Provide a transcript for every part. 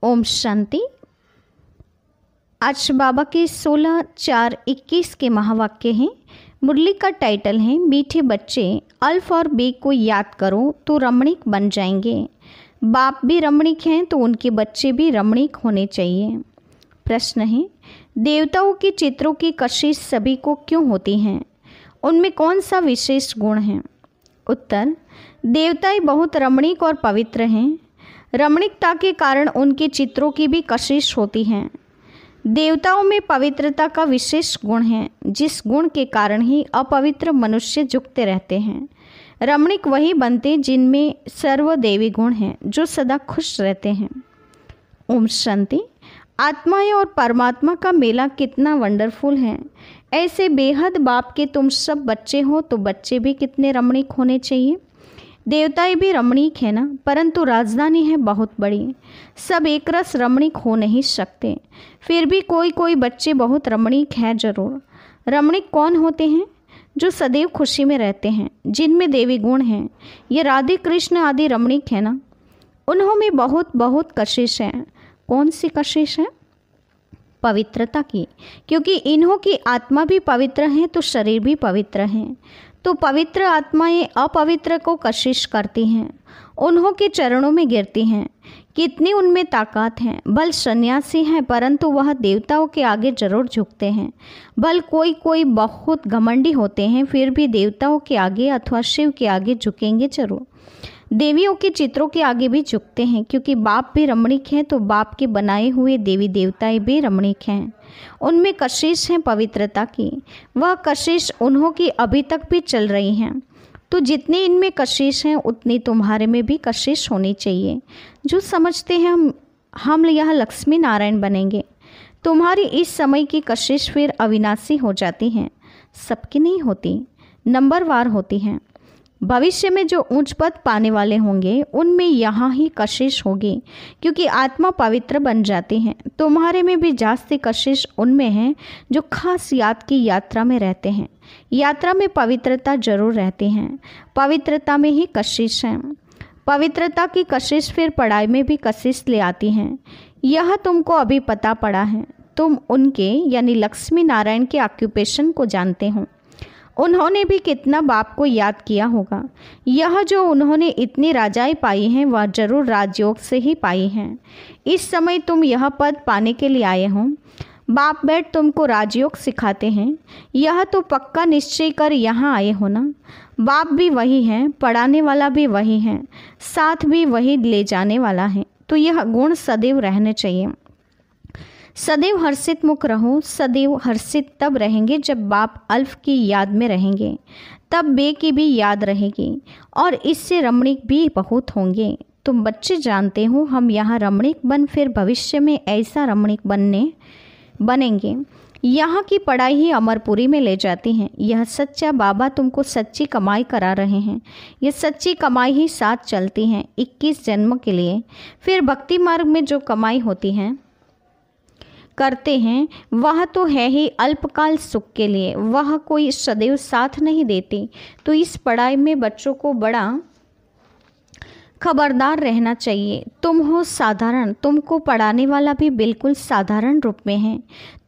ओम शांति। आज बाबा के 16/4/21 के महावाक्य हैं। मुरली का टाइटल है मीठे बच्चे, अल्फ और बे को याद करो तो रमणीक बन जाएंगे। बाप भी रमणीक हैं तो उनके बच्चे भी रमणीक होने चाहिए। प्रश्न है, देवताओं के चित्रों की कशिश सभी को क्यों होती हैं? उनमें कौन सा विशेष गुण है? उत्तर, देवताएं बहुत रमणीक और पवित्र हैं। रमणीकता के कारण उनके चित्रों की भी कशिश होती है। देवताओं में पवित्रता का विशेष गुण है, जिस गुण के कारण ही अपवित्र मनुष्य झुकते रहते हैं। रमणीक वही बनते जिनमें सर्वदेवी गुण हैं, जो सदा खुश रहते हैं। ओम शांति। आत्माएं और परमात्मा का मेला कितना वंडरफुल है। ऐसे बेहद बाप के तुम सब बच्चे हो तो बच्चे भी कितने रमणीक होने चाहिए। देवताएं भी रमणीक है ना, परंतु राजधानी है बहुत बड़ी। सब एक रस रमणीक हो नहीं सकते। फिर भी कोई कोई बच्चे बहुत रमणीक हैं जरूर। रमणीक कौन होते हैं? जो सदैव खुशी में रहते हैं, जिनमें देवी गुण हैं। ये राधे कृष्ण आदि रमणीक है ना। उन्होंने बहुत बहुत कशिश है। कौन सी कशिश है? पवित्रता की, क्योंकि इन्हों की आत्मा भी पवित्र है तो शरीर भी पवित्र है। तो पवित्र आत्माएं अपवित्र को कशिश करती हैं, उन्हों के चरणों में गिरती हैं। कितनी उनमें ताकत है। बल सन्यासी हैं, परंतु वह देवताओं के आगे जरूर झुकते हैं। बल कोई कोई बहुत घमंडी होते हैं, फिर भी देवताओं के आगे अथवा शिव के आगे झुकेंगे जरूर। देवियों के चित्रों के आगे भी झुकते हैं, क्योंकि बाप भी रमणीक हैं तो बाप के बनाए हुए देवी देवताएं भी रमणीक हैं। उनमें कशिश है पवित्रता की। वह कशिश उन्हों की अभी तक भी चल रही है। तो जितनी इनमें कशिश है उतनी तुम्हारे में भी कशिश होनी चाहिए। जो समझते हैं हम यह लक्ष्मी नारायण बनेंगे। तुम्हारी इस समय की कशिश फिर अविनाशी हो जाती हैं। सबकी नहीं होती, नंबरवार होती हैं। भविष्य में जो उच्च पद पाने वाले होंगे उनमें यहाँ ही कशिश होगी, क्योंकि आत्मा पवित्र बन जाती है। तुम्हारे में भी जास्ती कशिश उनमें है जो खास याद की यात्रा में रहते हैं। यात्रा में पवित्रता जरूर रहती है, पवित्रता में ही कशिश है। पवित्रता की कशिश फिर पढ़ाई में भी कशिश ले आती है। यह तुमको अभी पता पड़ा है। तुम उनके यानी लक्ष्मी नारायण के ऑक्यूपेशन को जानते हो। उन्होंने भी कितना बाप को याद किया होगा। यह जो उन्होंने इतनी राजाएं पाई हैं वह जरूर राजयोग से ही पाई हैं। इस समय तुम यह पद पाने के लिए आए हो। बाप बैठ तुमको राजयोग सिखाते हैं। यह तो पक्का निश्चय कर यहाँ आए हो ना। बाप भी वही है, पढ़ाने वाला भी वही है, साथ भी वही ले जाने वाला है। तो यह गुण सदैव रहने चाहिए। सदैव हर्षित मुख रहो। सदैव हर्षित तब रहेंगे जब बाप अल्फ की याद में रहेंगे, तब बे की भी याद रहेगी और इससे रमणीक भी बहुत होंगे। तुम बच्चे जानते हो हम यहाँ रमणीक बन फिर भविष्य में ऐसा रमणीक बनेंगे। यहाँ की पढ़ाई ही अमरपुरी में ले जाती है। यह सच्चा बाबा तुमको सच्ची कमाई करा रहे हैं। ये सच्ची कमाई ही साथ चलती है 21 जन्म के लिए। फिर भक्ति मार्ग में जो कमाई होती है करते हैं वह तो है ही अल्पकाल सुख के लिए, वह कोई सदैव साथ नहीं देती। तो इस पढ़ाई में बच्चों को बड़ा खबरदार रहना चाहिए। तुम हो साधारण, तुमको पढ़ाने वाला भी बिल्कुल साधारण रूप में है,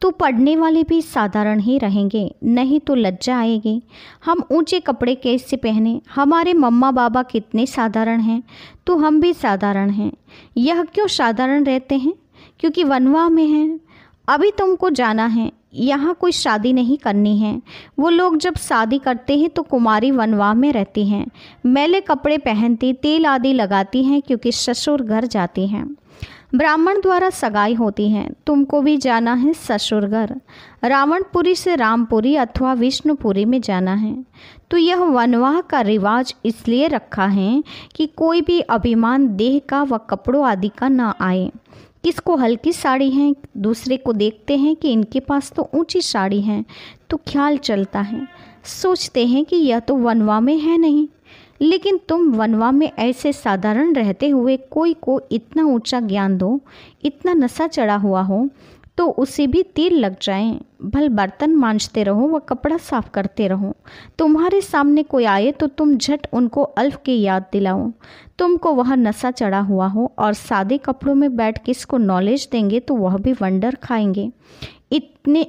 तो पढ़ने वाले भी साधारण ही रहेंगे, नहीं तो लज्जा आएगी। हम ऊंचे कपड़े कैसे पहने? हमारे मम्मा बाबा कितने साधारण हैं, तो हम भी साधारण हैं। यह क्यों साधारण रहते हैं? क्योंकि वनवाह में हैं। अभी तुमको जाना है, यहाँ कोई शादी नहीं करनी है। वो लोग जब शादी करते हैं तो कुमारी वनवाह में रहती हैं, मैले कपड़े पहनती, तेल आदि लगाती हैं, क्योंकि ससुर घर जाती हैं। ब्राह्मण द्वारा सगाई होती है। तुमको भी जाना है ससुर घर। रावणपुरी से रामपुरी अथवा विष्णुपुरी में जाना है। तो यह वनवाह का रिवाज इसलिए रखा है कि कोई भी अभिमान देह का व कपड़ों आदि का ना आए। किसको हल्की साड़ी है, दूसरे को देखते हैं कि इनके पास तो ऊंची साड़ी है, तो ख्याल चलता है, सोचते हैं कि यह तो वनवा में है नहीं। लेकिन तुम वनवा में ऐसे साधारण रहते हुए कोई को इतना ऊंचा ज्ञान दो, इतना नशा चढ़ा हुआ हो, तो उसे भी तीर लग जाए। भल बर्तन मांजते रहो व कपड़ा साफ करते रहो। तुम्हारे सामने कोई आए तो तुम झट उनको अल्फ की याद दिलाओ। तुमको वह नशा चढ़ा हुआ हो और सादे कपड़ों में बैठ के इसको नॉलेज देंगे तो वह भी वंडर खाएंगे।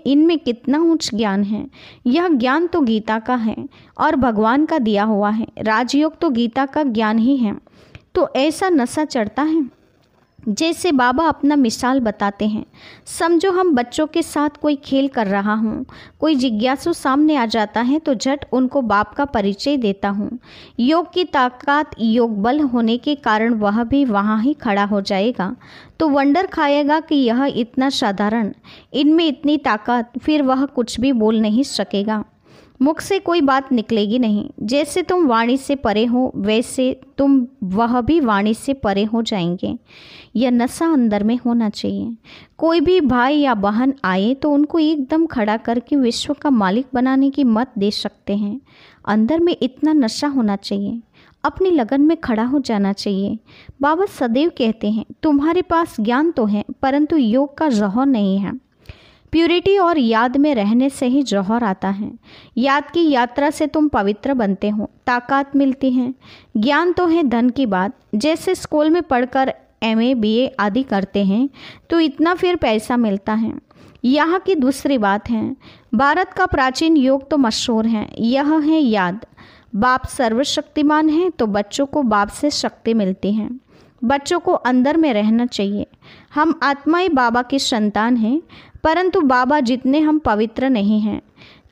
इनमें कितना उच्च ज्ञान है। यह ज्ञान तो गीता का है और भगवान का दिया हुआ है। राजयोग तो गीता का ज्ञान ही है। तो ऐसा नशा चढ़ता है जैसे बाबा अपना मिसाल बताते हैं। समझो हम बच्चों के साथ कोई खेल कर रहा हूँ, कोई जिज्ञासु सामने आ जाता है तो झट उनको बाप का परिचय देता हूँ। योग की ताकत योग बल होने के कारण वह भी वहाँ ही खड़ा हो जाएगा तो वंडर खाएगा कि यह इतना साधारण, इनमें इतनी ताकत, फिर वह कुछ भी बोल नहीं सकेगा। मुख से कोई बात निकलेगी नहीं। जैसे तुम वाणी से परे हो वैसे तुम वह भी वाणी से परे हो जाएंगे। यह नशा अंदर में होना चाहिए। कोई भी भाई या बहन आए तो उनको एकदम खड़ा करके विश्व का मालिक बनाने की मत दे सकते हैं। अंदर में इतना नशा होना चाहिए। अपनी लगन में खड़ा हो जाना चाहिए। बाबा सदैव कहते हैं तुम्हारे पास ज्ञान तो है परंतु योग का जौहर नहीं है। प्यूरिटी और याद में रहने से ही जौहर आता है। याद की यात्रा से तुम पवित्र बनते हो, ताकत मिलती है। ज्ञान तो है धन की बात। जैसे स्कूल में पढ़कर MA BA आदि करते हैं तो इतना फिर पैसा मिलता है। यहाँ की दूसरी बात है, भारत का प्राचीन योग तो मशहूर है, यह है याद। बाप सर्वशक्तिमान है तो बच्चों को बाप से शक्ति मिलती है। बच्चों को अंदर में रहना चाहिए। हम आत्माएं बाबा की संतान हैं परंतु बाबा जितने हम पवित्र नहीं हैं।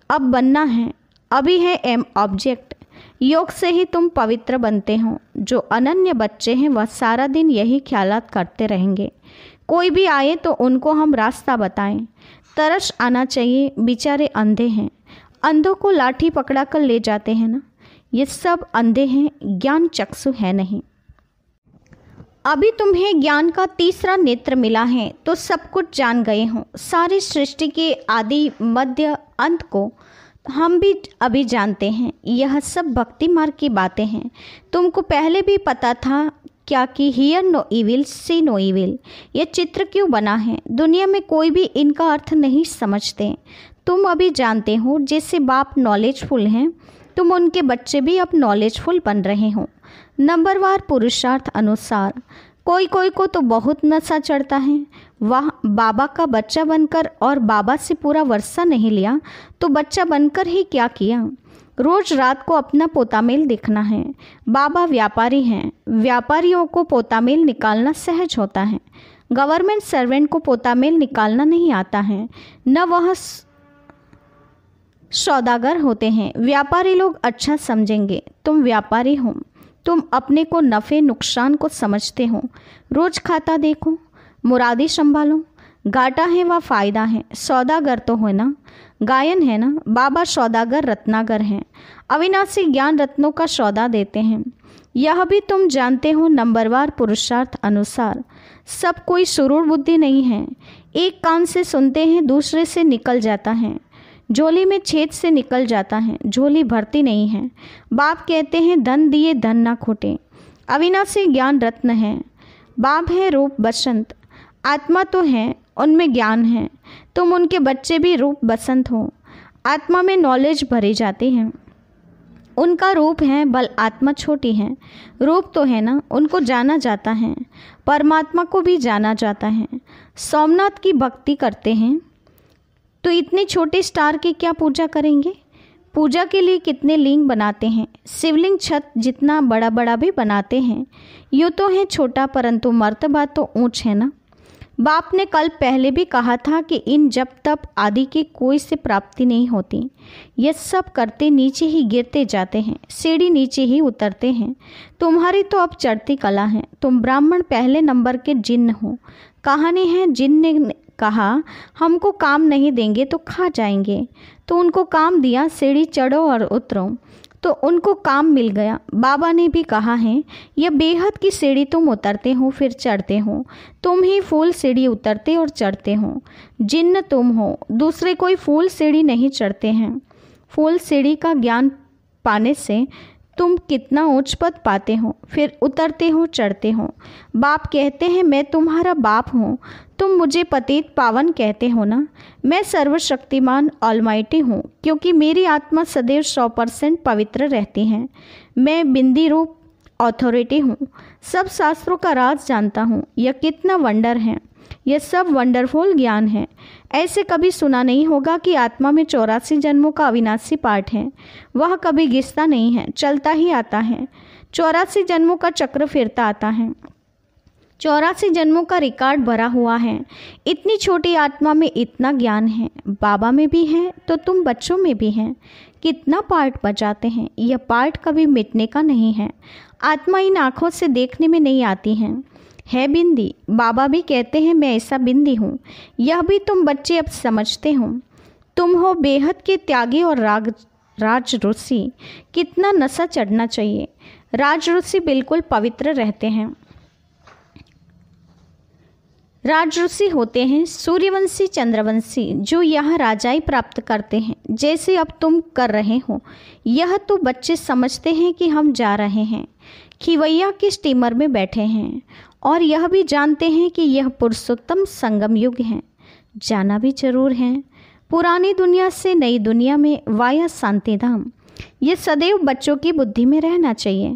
अब बनना है, अभी है एम ऑब्जेक्ट। योग से ही तुम पवित्र बनते हो। जो अनन्य बच्चे हैं वह सारा दिन यही ख्यालात करते रहेंगे। कोई भी आए तो उनको हम रास्ता बताएं। तरस आना चाहिए, बेचारे अंधे हैं। अंधों को लाठी पकड़ा कर ले जाते हैं ना, ये सब अंधे हैं, ज्ञान चक्षु है नहीं। अभी तुम्हें ज्ञान का तीसरा नेत्र मिला है तो सब कुछ जान गए हो। सारी सृष्टि के आदि मध्य अंत को हम भी अभी जानते हैं। यह सब भक्ति मार्ग की बातें हैं। तुमको पहले भी पता था क्या कि hear no evil see no evil. यह चित्र क्यों बना है? दुनिया में कोई भी इनका अर्थ नहीं समझते। तुम अभी जानते हो। जैसे बाप नॉलेजफुल हैं तुम उनके बच्चे भी अब नॉलेजफुल बन रहे हो। नंबरवार पुरुषार्थ अनुसार कोई कोई को तो बहुत नशा चढ़ता है। वह बाबा का बच्चा बनकर और बाबा से पूरा वर्षा नहीं लिया तो बच्चा बनकर ही क्या किया? रोज रात को अपना पोतामेल देखना है। बाबा व्यापारी हैं। व्यापारियों को पोतामेल निकालना सहज होता है। गवर्नमेंट सर्वेंट को पोतामेल निकालना नहीं आता है, न वह सौदागर होते हैं। व्यापारी लोग अच्छा समझेंगे। तुम व्यापारी हो, तुम अपने को नफ़े नुकसान को समझते हो। रोज खाता देखो, मुरादी संभालो। घाटा है व फायदा है। सौदागर तो हो ना, गायन है ना। बाबा सौदागर रत्नागर हैं। अविनाशी ज्ञान रत्नों का सौदा देते हैं। यह भी तुम जानते हो। नंबरवार पुरुषार्थ अनुसार सब कोई सुरूर बुद्धि नहीं है। एक कान से सुनते हैं दूसरे से निकल जाता है। झोली में छेद से निकल जाता है, झोली भरती नहीं है। बाप कहते हैं धन दिए धन ना खोटे। अविनाशी ज्ञान रत्न है। बाप है रूप बसंत। आत्मा तो है, उनमें ज्ञान है। तुम उनके बच्चे भी रूप बसंत हो। आत्मा में नॉलेज भरी जाती है। उनका रूप है, बल आत्मा छोटी है। रूप तो है ना, उनको जाना जाता है। परमात्मा को भी जाना जाता है। सोमनाथ की भक्ति करते हैं तो इतने छोटे स्टार की क्या पूजा करेंगे? पूजा के लिए कितने लिंग बनाते हैं। शिवलिंग छत जितना बड़ा बड़ा भी बनाते हैं। यूँ तो है छोटा परंतु मर्तबा तो ऊंच है ना। बाप ने कल पहले भी कहा था कि इन जब तब आदि की कोई से प्राप्ति नहीं होती। ये सब करते नीचे ही गिरते जाते हैं, सीढ़ी नीचे ही उतरते हैं। तुम्हारी तो अब चढ़ती कला है। तुम ब्राह्मण पहले नंबर के जिन्न हो। कहानी है, जिन्न ने कहा हमको काम नहीं देंगे तो खा जाएंगे, तो उनको काम दिया, सीढ़ी चढ़ो और उतरो, तो उनको काम मिल गया। बाबा ने भी कहा है यह बेहद की सीढ़ी तुम उतरते हो फिर चढ़ते हो। तुम ही फूल सीढ़ी उतरते और चढ़ते हो। जिन्न तुम हो, दूसरे कोई फूल सीढ़ी नहीं चढ़ते हैं। फूल सीढ़ी का ज्ञान पाने से तुम कितना उच्च पद पाते हो, फिर उतरते हो, चढ़ते हो। बाप कहते हैं मैं तुम्हारा बाप हूँ, तुम मुझे पतित पावन कहते हो ना। मैं सर्वशक्तिमान ऑलमाइटी हूँ, क्योंकि मेरी आत्मा सदैव 100% पवित्र रहती है। मैं बिंदी रूप अथॉरिटी हूँ, सब शास्त्रों का राज जानता हूँ। यह कितना वंडर है, यह सब वंडरफुल ज्ञान है। ऐसे कभी सुना नहीं होगा कि आत्मा में 84 जन्मों का अविनाशी पाठ है। वह कभी घिसता नहीं है, चलता ही आता है। 84 जन्मों का चक्र फिरता आता है। 84 जन्मों का रिकॉर्ड भरा हुआ है। इतनी छोटी आत्मा में इतना ज्ञान है। बाबा में भी है तो तुम बच्चों में भी है। कितना पार्ट बजाते हैं। यह पार्ट कभी मिटने का नहीं है। आत्मा इन आँखों से देखने में नहीं आती है बिंदी। बाबा भी कहते हैं मैं ऐसा बिंदी हूँ। यह भी तुम बच्चे अब समझते हो। तुम हो बेहद के त्यागी और राज ऋषि। कितना नशा चढ़ना चाहिए। राज ऋषि बिल्कुल पवित्र रहते हैं। राज ऋषि होते हैं सूर्यवंशी चंद्रवंशी, जो यह राजाई प्राप्त करते हैं, जैसे अब तुम कर रहे हो। यह तो बच्चे समझते हैं कि हम जा रहे हैं, खिवैया के स्टीमर में बैठे हैं, और यह भी जानते हैं कि यह पुरुषोत्तम संगम युग है। जाना भी जरूर है। पुरानी दुनिया से नई दुनिया में वाया शांति धाम। ये सदैव बच्चों की बुद्धि में रहना चाहिए।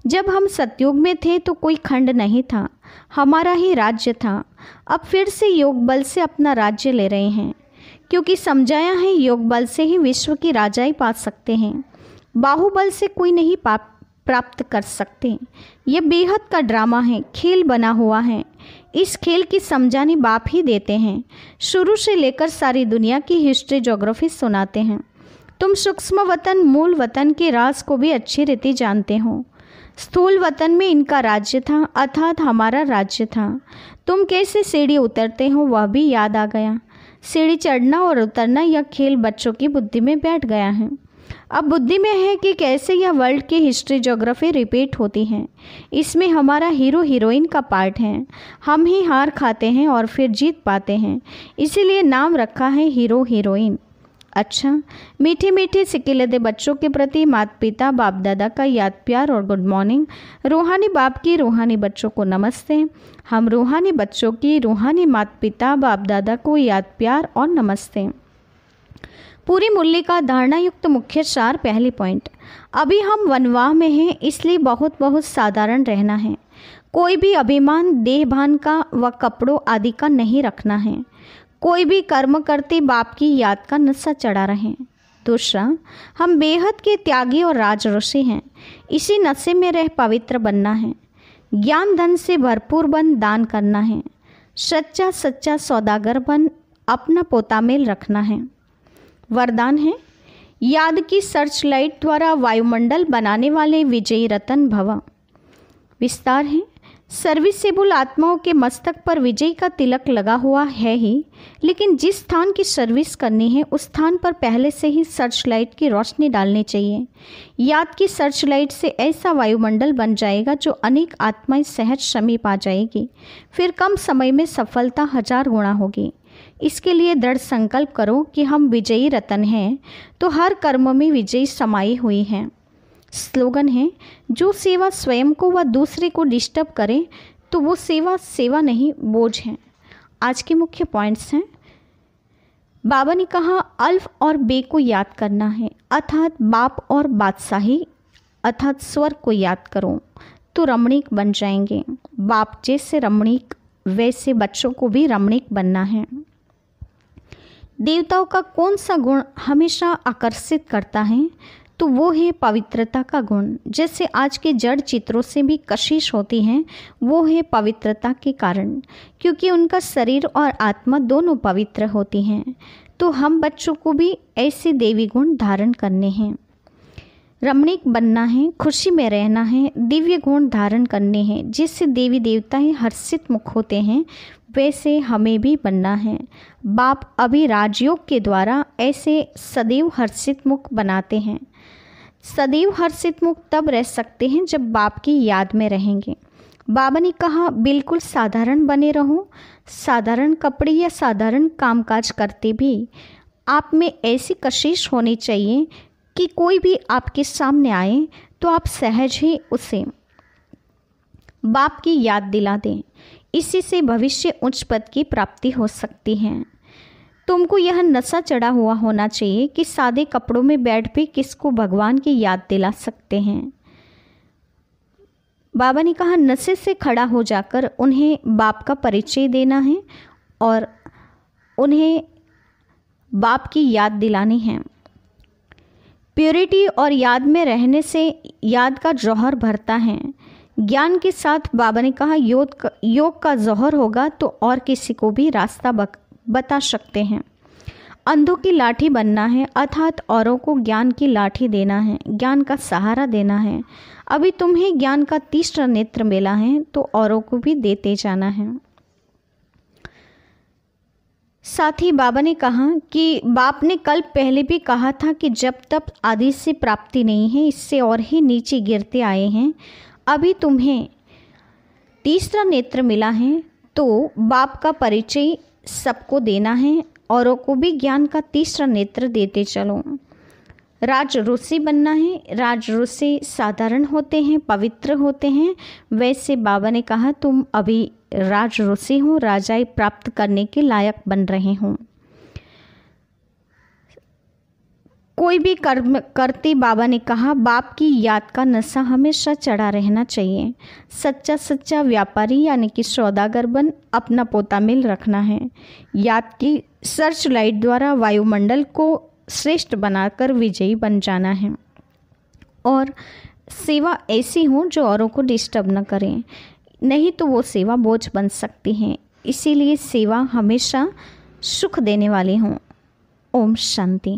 जब हम सतयुग में थे तो कोई खंड नहीं था, हमारा ही राज्य था। अब फिर से योग बल से अपना राज्य ले रहे हैं, क्योंकि समझाया है योग बल से ही विश्व की राजाई पा सकते हैं। बाहुबल से कोई नहीं प्राप्त कर सकते। यह बेहद का ड्रामा है, खेल बना हुआ है। इस खेल की समझानी बाप ही देते हैं। शुरू से लेकर सारी दुनिया की हिस्ट्री ज्योग्राफी सुनाते हैं। तुम सूक्ष्म वतन मूल वतन के राज को भी अच्छी रीति जानते हो। स्थूल वतन में इनका राज्य था, अर्थात हमारा राज्य था। तुम कैसे सीढ़ी उतरते हो वह भी याद आ गया। सीढ़ी चढ़ना और उतरना यह खेल बच्चों की बुद्धि में बैठ गया है। अब बुद्धि में है कि कैसे यह वर्ल्ड की हिस्ट्री ज्योग्राफी रिपीट होती है। इसमें हमारा हीरो हीरोइन का पार्ट है। हम ही हार खाते हैं और फिर जीत पाते हैं, इसीलिए नाम रखा है हीरो हीरोइन। अच्छा, मीठे मीठे सिकिलते बच्चों के प्रति माता पिता बाप दादा का याद प्यार और गुड मॉर्निंग। रूहानी बाप की रूहानी बच्चों को नमस्ते। हम रूहानी बच्चों की रूहानी माता पिता बाप दादा को याद प्यार और नमस्ते। पूरी मुरली का धारणा युक्त मुख्य सार। पहली पॉइंट, अभी हम वनवाह में हैं, इसलिए बहुत बहुत साधारण रहना है। कोई भी अभिमान देह भान का व कपड़ों आदि का नहीं रखना है। कोई भी कर्म करते बाप की याद का नशा चढ़ा रहे। दूसरा, हम बेहद के त्यागी और राज ऋषि हैं, इसी नशे में रह पवित्र बनना है। ज्ञान धन से भरपूर बन दान करना है। सच्चा सच्चा सौदागर बन अपना पोतामेल रखना है। वरदान है, याद की सर्च लाइट द्वारा वायुमंडल बनाने वाले विजयी रतन भव। विस्तार है, सर्विसेबल आत्माओं के मस्तक पर विजय का तिलक लगा हुआ है ही, लेकिन जिस स्थान की सर्विस करनी है उस स्थान पर पहले से ही सर्च लाइट की रोशनी डालनी चाहिए। याद की सर्च लाइट से ऐसा वायुमंडल बन जाएगा जो अनेक आत्माएं सहज समीप आ जाएगी। फिर कम समय में सफलता 1000 गुना होगी। इसके लिए दृढ़ संकल्प करो कि हम विजयी रतन हैं, तो हर कर्म में विजयी समाई हुई है। स्लोगन है, जो सेवा स्वयं को व दूसरे को डिस्टर्ब करे तो वो सेवा नहीं बोझ है। आज के मुख्य पॉइंट्स हैं। बाबा ने कहा अल्फ और बे को याद करना है, अर्थात बाप और बादशाही अर्थात स्वर्ग को याद करो तो रमणीक बन जाएंगे। बाप जैसे रमणीक वैसे बच्चों को भी रमणीक बनना है। देवताओं का कौन सा गुण हमेशा आकर्षित करता है, तो वो है पवित्रता का गुण। जैसे आज के जड़ चित्रों से भी कशिश होती हैं, वो है पवित्रता के कारण, क्योंकि उनका शरीर और आत्मा दोनों पवित्र होती हैं। तो हम बच्चों को भी ऐसे देवी गुण धारण करने हैं। रमणीक बनना है, खुशी में रहना है, दिव्य गुण धारण करने हैं। जिससे देवी देवताएं हर्षित मुख होते हैं, वैसे हमें भी बनना है। बाप अभी राजयोग के द्वारा ऐसे सदैव हर्षित मुख बनाते हैं। सदैव हर्षित मुख तब रह सकते हैं जब बाप की याद में रहेंगे। बाबा ने कहा बिल्कुल साधारण बने रहो। साधारण कपड़े या साधारण कामकाज करते भी आप में ऐसी कशिश होनी चाहिए कि कोई भी आपके सामने आए तो आप सहज ही उसे बाप की याद दिला दें। इसी से भविष्य उच्च पद की प्राप्ति हो सकती है। तुमको यह नशा चढ़ा हुआ होना चाहिए कि सादे कपड़ों में बैठ भी किसको भगवान की याद दिला सकते हैं। बाबा ने कहा, नशे से खड़ा हो जाकर उन्हें बाप का परिचय देना है और उन्हें बाप की याद दिलानी है। प्योरिटी और याद में रहने से याद का जौहर भरता है। ज्ञान के साथ बाबा ने कहा, योग का जौहर होगा तो और किसी को भी रास्ता बता सकते हैं। अंधों की लाठी बनना है, अर्थात औरों को ज्ञान की लाठी देना है, ज्ञान का सहारा देना है। अभी तुम्हें ज्ञान का तीसरा नेत्र मिला है तो औरों को भी देते जाना है। साथ ही बाबा ने कहा कि बाप ने कल पहले भी कहा था कि जब तक आदि से प्राप्ति नहीं है, इससे और ही नीचे गिरते आए हैं। अभी तुम्हें तीसरा नेत्र मिला है तो बाप का परिचय सबको देना है, औरों को भी ज्ञान का तीसरा नेत्र देते चलो। राज ऋषि बनना है। राज ऋषि साधारण होते हैं, पवित्र होते हैं। वैसे बाबा ने कहा तुम अभी राज ऋषि हो, राजाई प्राप्त करने के लायक बन रहे हो। कोई भी कर्म करते बाबा ने कहा बाप की याद का नशा हमेशा चढ़ा रहना चाहिए। सच्चा व्यापारी यानी कि सौदागर बन अपना पोता मिल रखना है। याद की सर्च लाइट द्वारा वायुमंडल को श्रेष्ठ बनाकर विजयी बन जाना है और सेवा ऐसी हो जो औरों को डिस्टर्ब न करें, नहीं तो वो सेवा बोझ बन सकती है। इसीलिए सेवा हमेशा सुख देने वाली हो। ओम शांति।